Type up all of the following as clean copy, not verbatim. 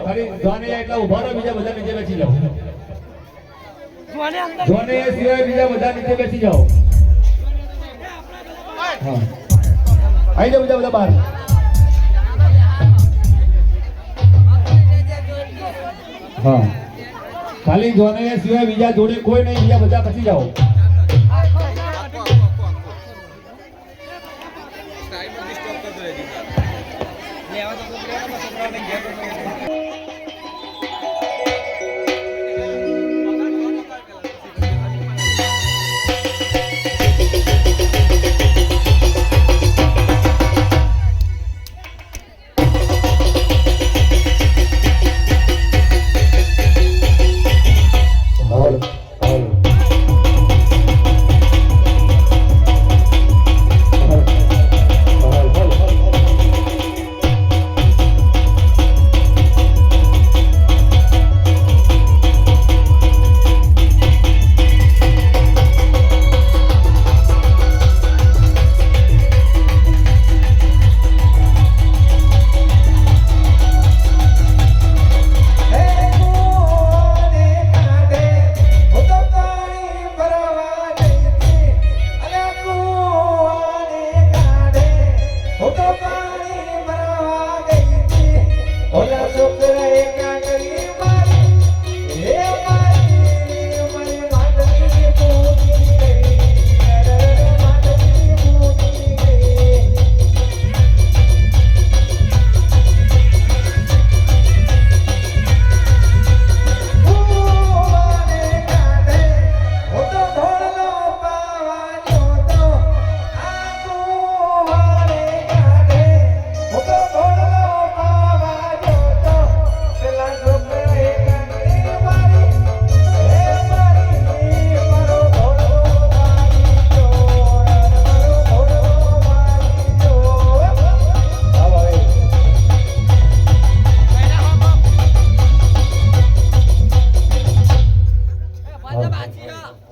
ખાલી જોને એટલા ઉભા રહો, બીજા બધા નીચે બેસી જાઓ. જોને સિવાય બીજા બધા નીચે બેસી જાઓ. હા આવી જાઓ બધા બહાર. હા ખાલી જોને સિવાય બીજા જોડે કોઈ નહીં, બીજા બધા બેસી જાઓ.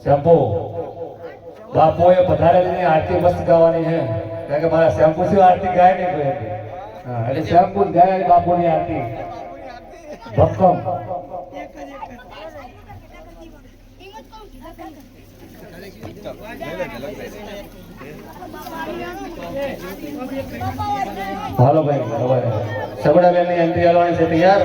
શેમ્પુ બાપુએ પધારેલી આરતી મસ્ત ગાવાની છે, કારણ કે મારા શેમ્પુ શું આરતી ગાય નહીં કોઈ હતી. હા એટલે શેમ્પુ ગાય બાપુની આરતી ભક્કમ. હાલો ભાઈ હવે સગડાબેનની એન્ટ્રી આવવાની છે, તૈયાર?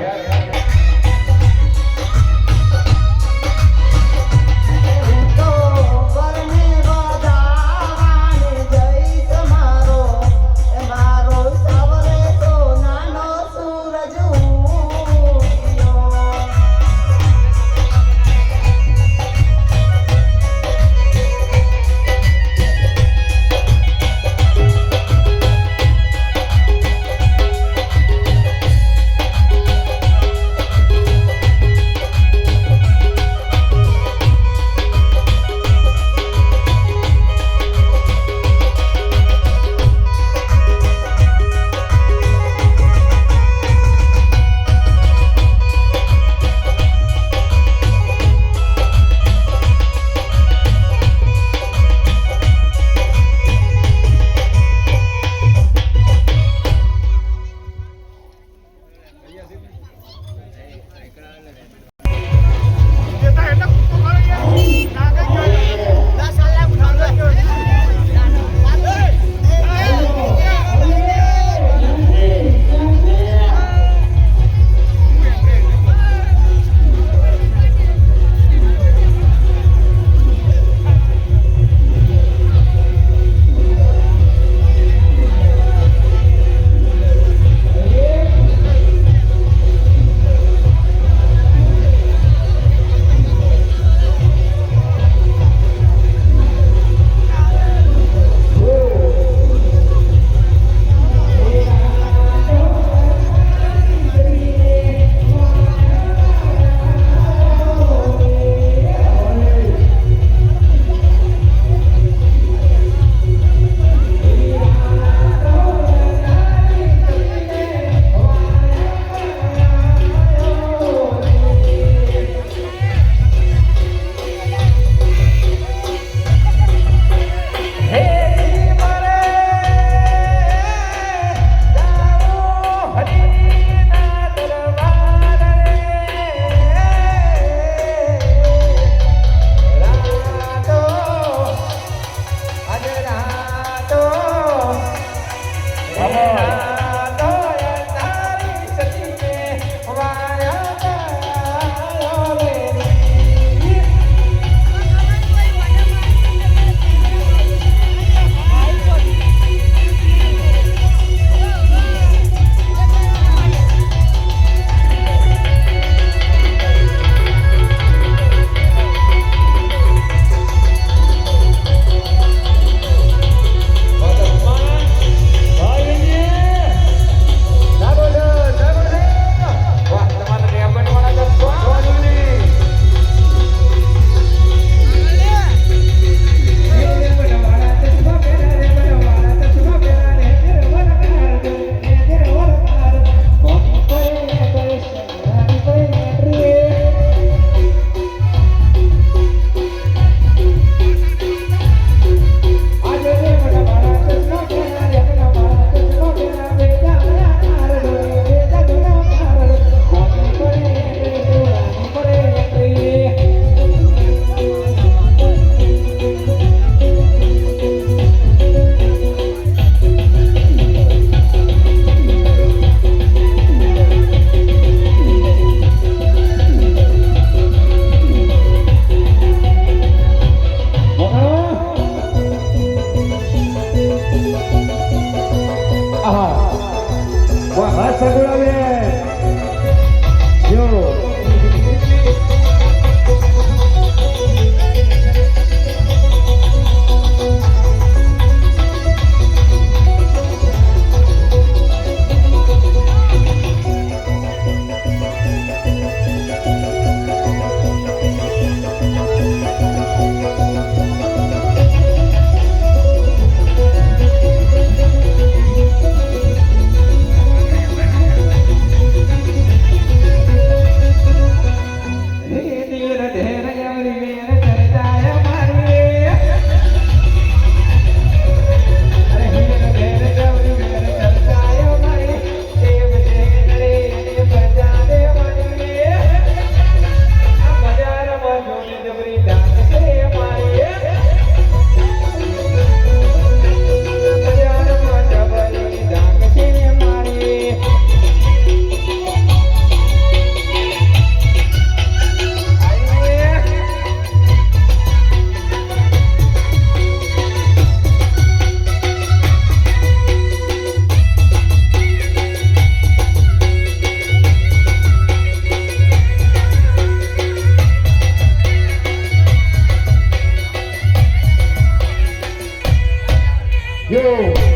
જો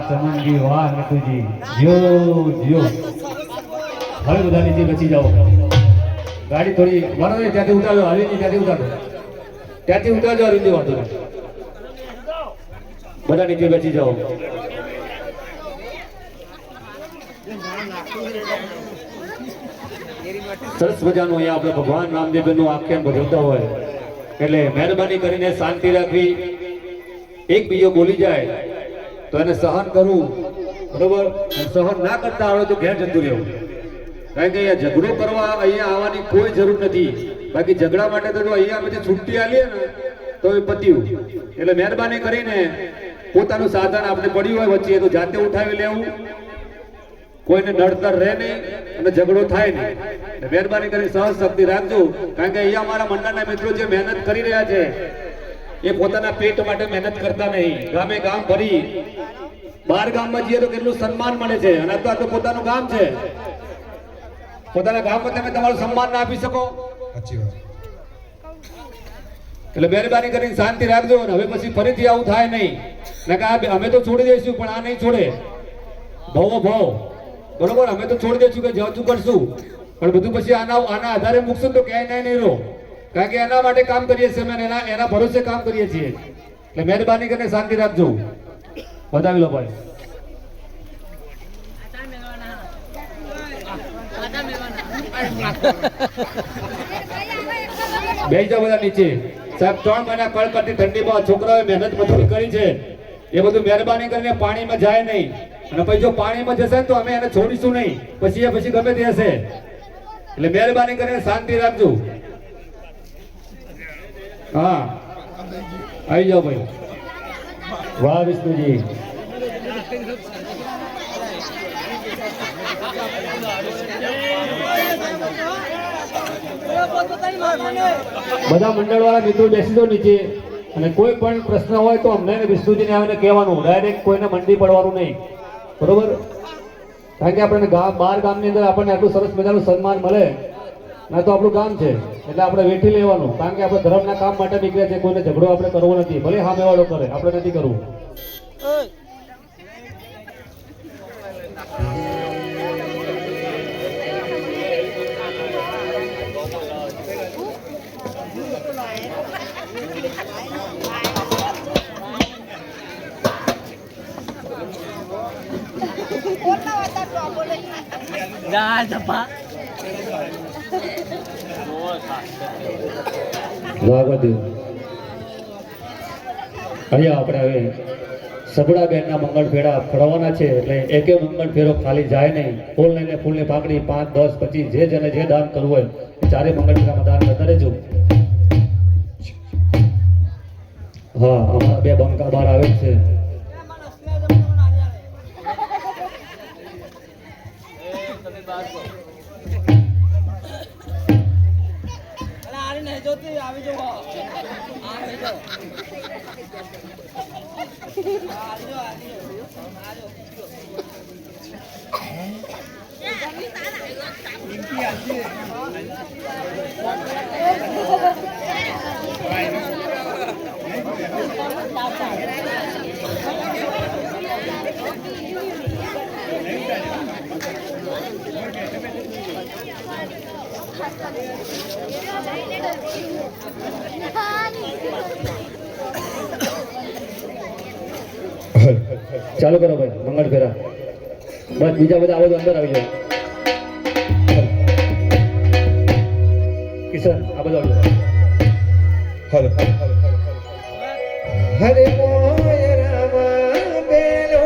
ચમનજી વાહ નટુજી જીઓ જીઓ હવે બધા નીચે બચી જાઓ ગાડી થોડી મારો ને ત્યાંથી ઉતારજો હાલી નહીં ત્યાંથી ઉતારજો આ રીતે વાંધો નહીં બધા નીચે બચી જાઓ સરસ મજાનું અહીંયા આપણે ભગવાન રામદેવનું આખ્યાન ભજવતા હોય એટલે મહેરબાની કરીને શાંતિ રાખવી એક બીજો બોલી જાય તો એને સહન કરવું બરોબર સહન ના કરતા આવડે તો ઘેર જતું રહેવું કારણ કે અહીંયા ઝઘડો કરવા અહીંયા આવવાની કોઈ જરૂર નથી બાકી ઝઘડા માટે તો જો અહીંયા પછી છૂટી આલીએ ને તો એ પત્યું એટલે મહેરબાની કરીને પોતાનું સાધન આપણે પડ્યું હોય વચ્ચે તો જાતે ઉઠાવી લેવું કોઈને નડતર રહે નહીં અને ઝઘડો થાય નહીં મહેરબાની કરીને સહન શક્તિ રાખજો કારણ કે અહીંયા અમારા મંડળના મિત્રો જે મહેનત કરી રહ્યા છે એ પોતાના પેટ માટે મહેનત કરતા નહીં ગામે ગામ ભરી બહાર ગામમાં જઈએ તો કેટલું સન્માન મળે છે અને આ તો પોતાનું ગામ છે પોતાના ગામમાં તમે તમારું સન્માન ના આપી શકો એટલે મહેરબાની કરીને શાંતિ રાખજો અને હવે પછી ફરીથી આવું થાય નહીં અમે તો છોડી દઈશું પણ આ નહીં છોડે ભાવો ભાવ બરોબર અમે તો છોડી દઈશું કે જતું કરશું પણ બધું પછી આના આધારે મૂકશું તો ક્યાંય નહીં રહો કારણ કે એના માટે કામ કરીએ છીએ અમે એના ભરોસે કામ કરીએ છીએ એટલે મહેરબાની કરીને શાંતિ રાખજો બતાવી લો ભાઈ બેસી જાઓ બધા નીચે સાહેબ 3 મહિના કડકડતી ઠંડીમાં છોકરાઓએ મહેનત મજૂરી કરી છે એ બધું મહેરબાની કરીને પાણીમાં જાય નહીં અને પછી જો પાણીમાં જશે તો અમે એને છોડીશું નહીં પછી ગમે તે હશે એટલે મહેરબાની કરીને શાંતિ રાખજો હા આવી જાઓ ભાઈ વાહ વિષ્ણુજી બધા મંડળ વાળા મિત્રો બેસી દો નીચે અને કોઈ પણ પ્રશ્ન હોય તો અમને વિષ્ણુજીને આવીને કહેવાનું ડાયરેક્ટ કોઈને મંડી પડવાનું નહીં બરોબર કારણ કે આપણને બહાર ગામની અંદર આપણને આટલું સરસ મજાનું સન્માન મળે ના તો આપણું ગામ છે એટલે આપણે વેઠી લેવાનું કારણ કે આપણે ધર્મના કામ માટે નીકળ્યા છે કોઈને ઝઘડો આપણે કરવો નથી ભલે સામેવાળો કરે આપણે નથી કરવું અહીંયા આપણે હવે સગડાબેનના મંગળ ફેરા ફરવાના છે એટલે એકે મંગળ ફેરો ખાલી જાય નહીં ફૂલ લઈને ફૂલની પાકડી 5, 10, 25 જે જણે જે દાન કરવું હોય એ ચારે મંગળ ફેરામાં દાન કરતા રહેજો હા અમારા 2 બંકા બહાર આવે છે ચાલુ કરો ભાઈ મંગળ ફેરા બસ બીજા બધા આવો તો અંદર આવી જાઓ કિશન આ બધા આવી જાઓ હરે મોય રામ બેલો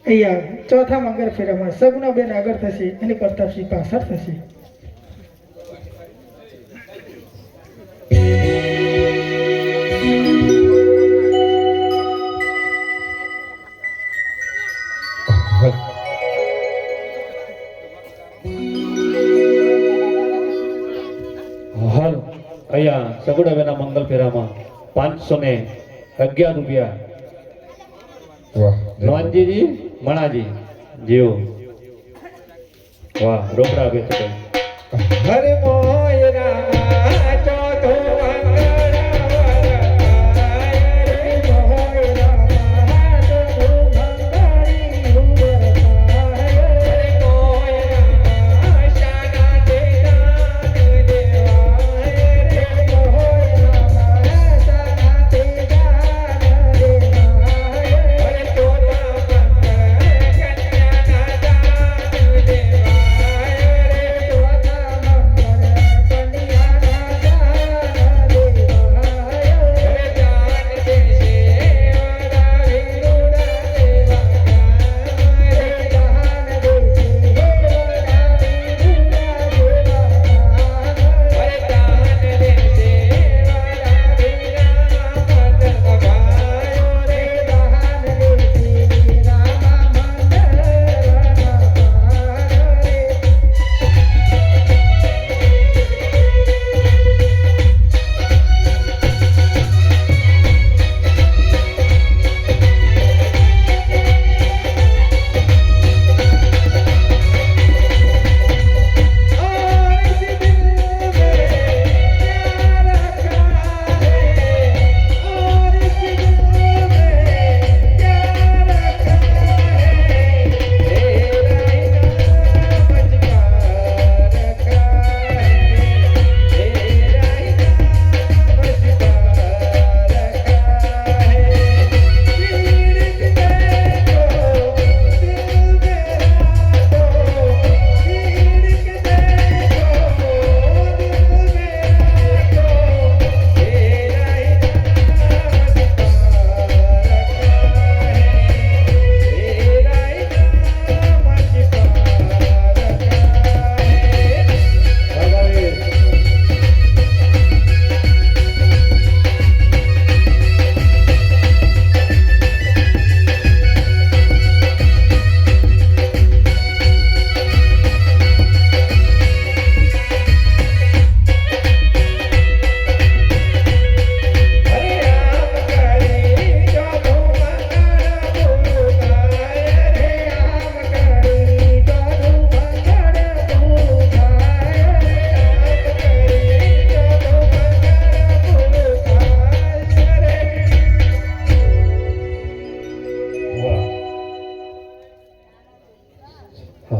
અહીંયા ચોથા મંગળ ફેરામાં સગુણાબેન આગળ થશે અને પ્રતાપસિંહ પાછળ થશે. હાલ અહીંયા સગુણાબેનના મંગલ ફેરામાં 511 રૂપિયા વાહ નોનજીજી મણાજી જીઓ વાહ રોકડા વેચ ગઈ હરે મોય રામા ચોથો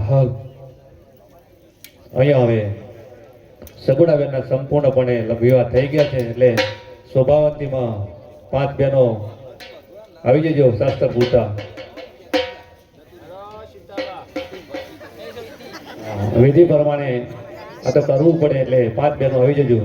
હાલ અહીંયા હવે સગુણાબેનના સંપૂર્ણપણે વિવાહ થઈ ગયા છે એટલે શોભાવંતીમાં 5 બહેનો આવી જજો શાસ્ત્ર પૂરતા વિધિ પ્રમાણે આ તો કરવું પડે એટલે 5 બહેનો આવી જજો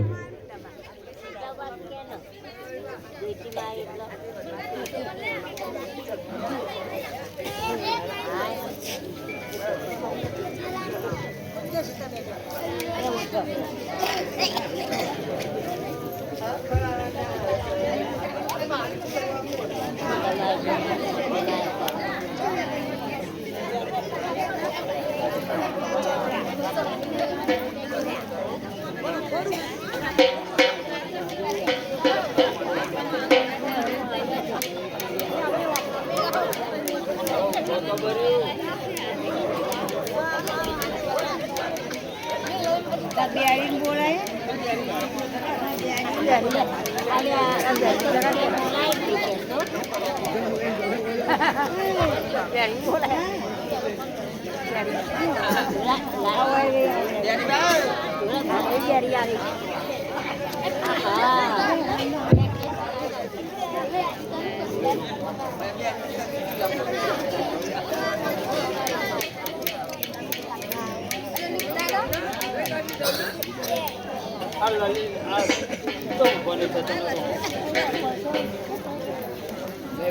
તો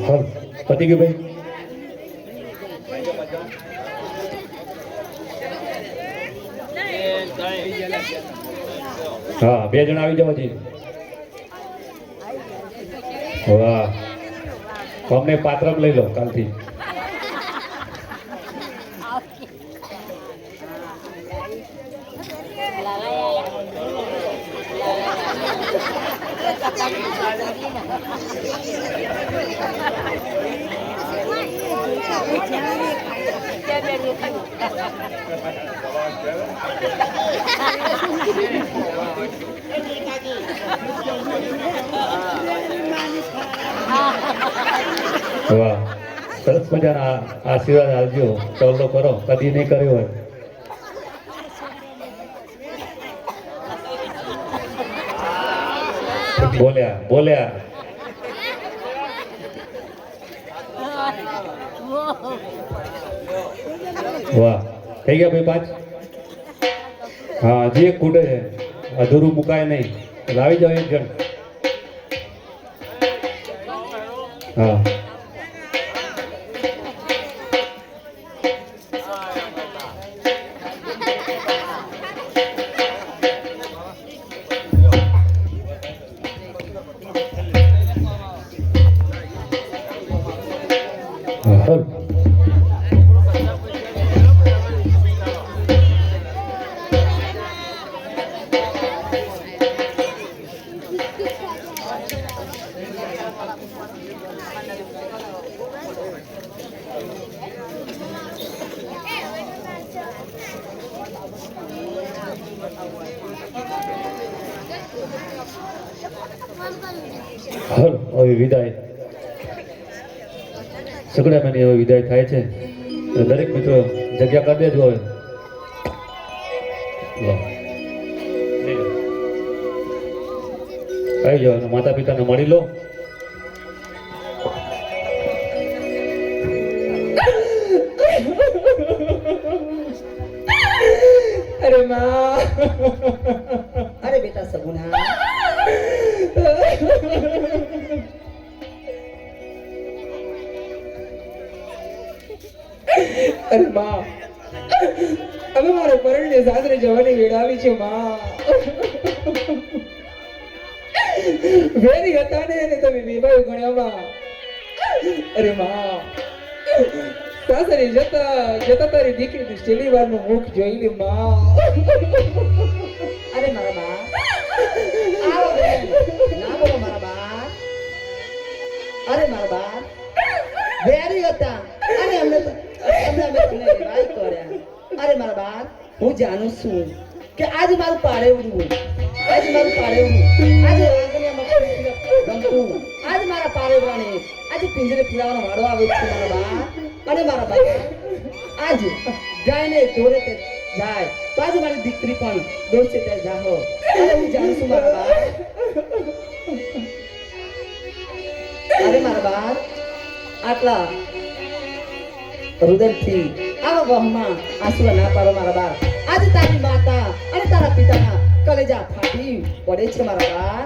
હાલ પતી ગયું ભાઈ. હા 2 જણા આવી જાવ હજી. વાહ અમને પાત્રમ લઈ લો કાલથી. વાહ સરસ મજાના આશીર્વાદ આપજો. ચોલ્લો કરો કદી નહીં કર્યો હોય. બોલ્યા બોલ્યા. વાહ થઈ ગયા ભાઈ 5. હા હજી એક ખૂટે છે, અધૂરું મુકાય નહીં. લાવી જાઓ 1 જણ. હા હર હવે વિદાય. સગડામાંની હવે વિદાય થાય છે. દરેક મિત્રો જગ્યા કરી દેજો. હવે આવી જાઓ, માતા પિતાને મળી લો. અરે માં, अरे बेटा सगुना અરે માં, હવે મારે પરણને સાસરે જવાની વેળ આવી છે માં. વેરી હતા ને એને તમે વિવાહ ગણ્યા માં. અરે માં, સાસરે જતા જતા તારી દીકરીની છેલ્લી વારનું મુખ જોઈ લે માં. अरे मारा बा आओ बेन ना बोलो मारा बा. अरे मारा बा वेरी होता अरे हमने તમને વિવાહ કર્યા. અરે મારા બા હું જાણું છું કે આજ મારું પાડે ઉડવું, આજ મારું પાડે ઉડવું, આજે આંગણિયામાં ગમતું, આજ મારા પાડે ઉડવાને આજે પિંજરે ફિરાવાનો વાળો આવે છે મારા બા. અને મારા બા આજ ગાયને દોરે તે જાય તો આજે મારી દીકરી પણ દોરશે તે જાહો. અને હું જાણું છું મારા બા. અરે મારા બા આટલા હૃદયથી આવા વહમાં આંસુ ના પાડો મારા બા. આજે તારી માતા અને તારા પિતાના કલેજા ફાટી પડે છે મારા બા.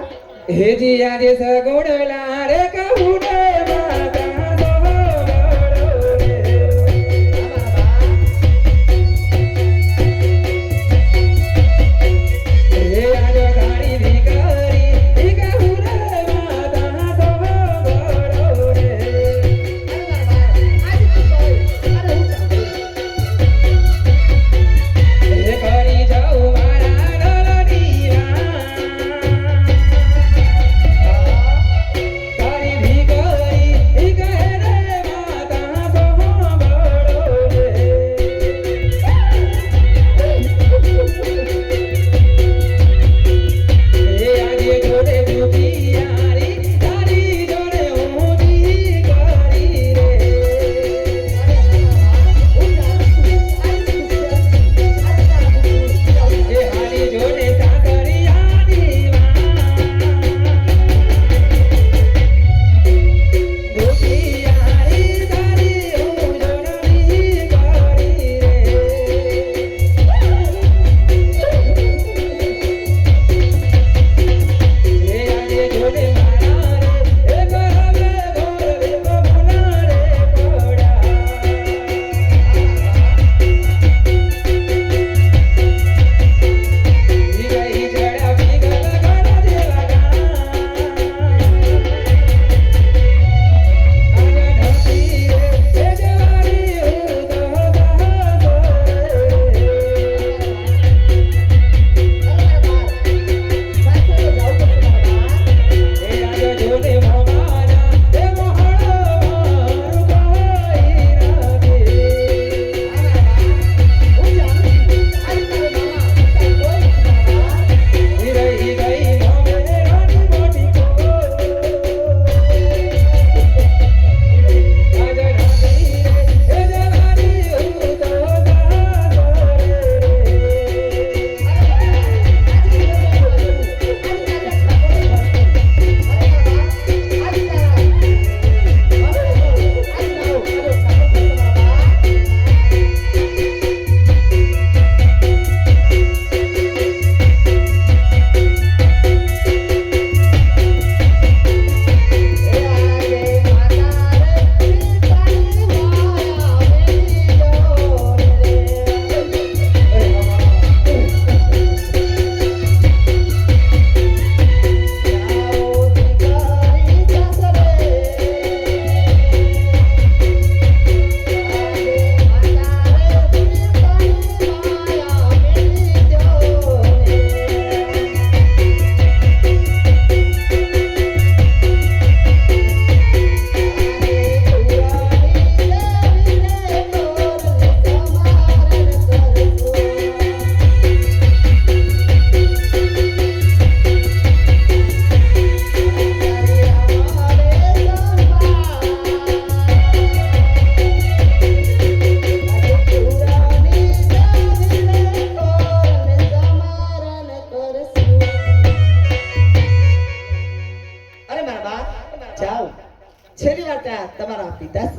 હેજી આજે સગુણલા રે કહું ને માતા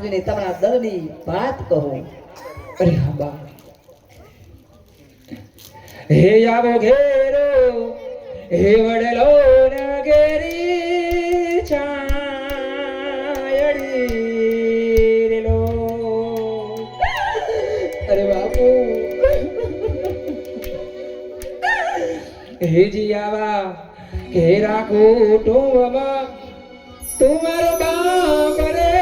સાસરીની તમારા દળની વાત કહું. અરે હા બા હે આવો ઘેરો હે વડલો ના ઘેરી છાયડી રેલો. અરે બાપુ હે જીયાવા ઘેરા કુટુંબમાં તમારો બાપ રે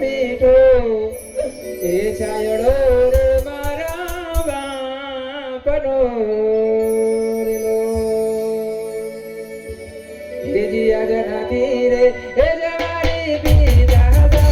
મીઠો એ છાયડો રે મારા બાપનો રેલો. હે જીયા જનાતી રે હે જવારી પીતા રે.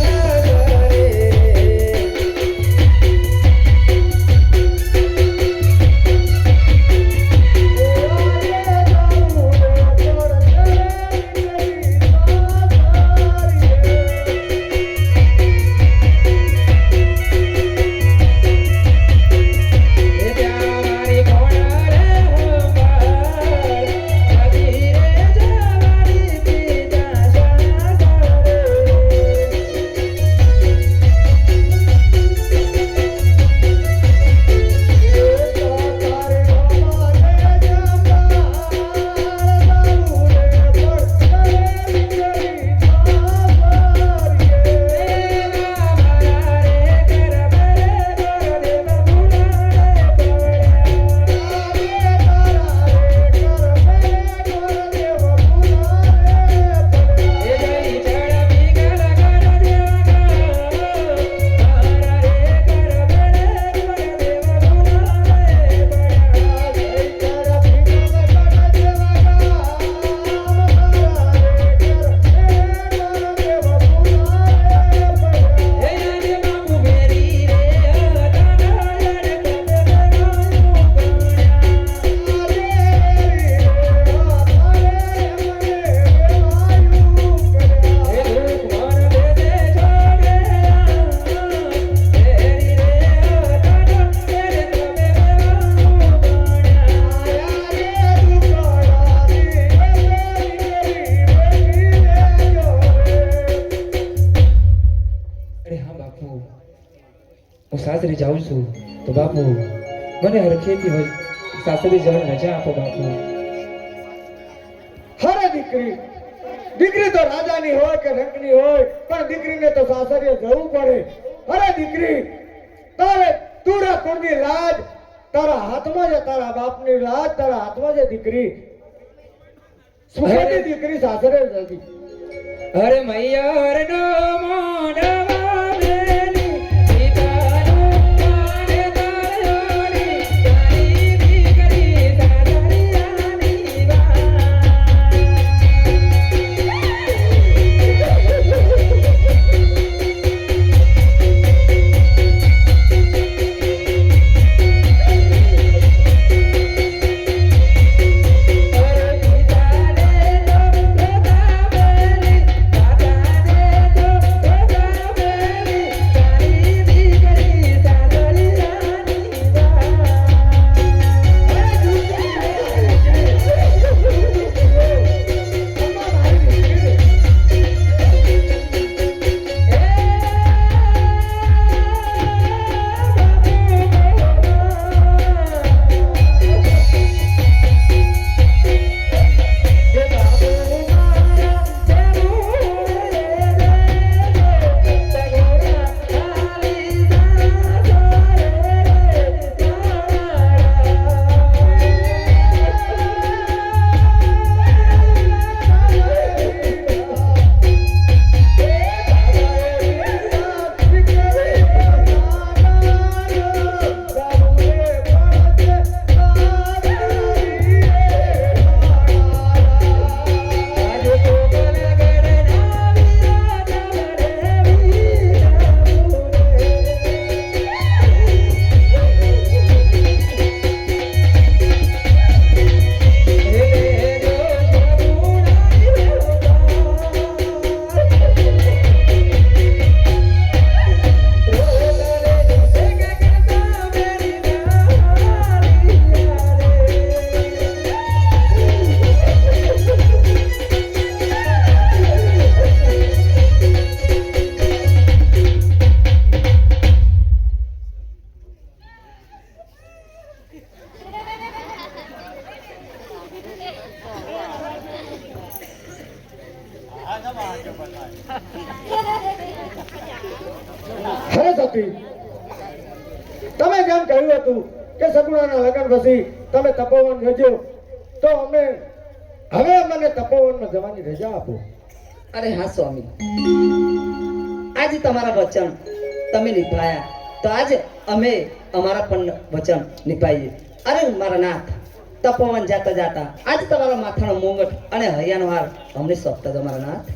હું સાસરી જાઉં છું તો બાપુ મને હરખેથી સાસરી જવાની રજા આપો બાપુ. હરે દીકરી દીકરી તો રાજાની હોય કે રંકની હોય પણ દીકરીને તો સાસરીએ જવું પડે. અરે દીકરી તારે તુરા કુળની લાજ તારા હાથમાં છે, તારા બાપની લાજ તારા હાથમાં છે દીકરી. સુખેથી દીકરી સાસરે જતી. અરે મૈયર નો મોઢા હરે સતી, તમે જેમ કહ્યું હતું કે સગુણાના લગ્ન પછી તમે તપોવન જજો, તો હવે મને તપોવનમાં જવાની રજા આપો. અરે હા સ્વામી, આજે તમારા વચન તમે નિભાયા તો આજે અમે અમારા પણ વચન નિભાઈએ. અરે મારા નાથ, તપોવન જાતા જાતા આજે તમારા માથાનો મુંગટ અને હૈયાનો હાર અમને સોંપતા દો મારા નાથ.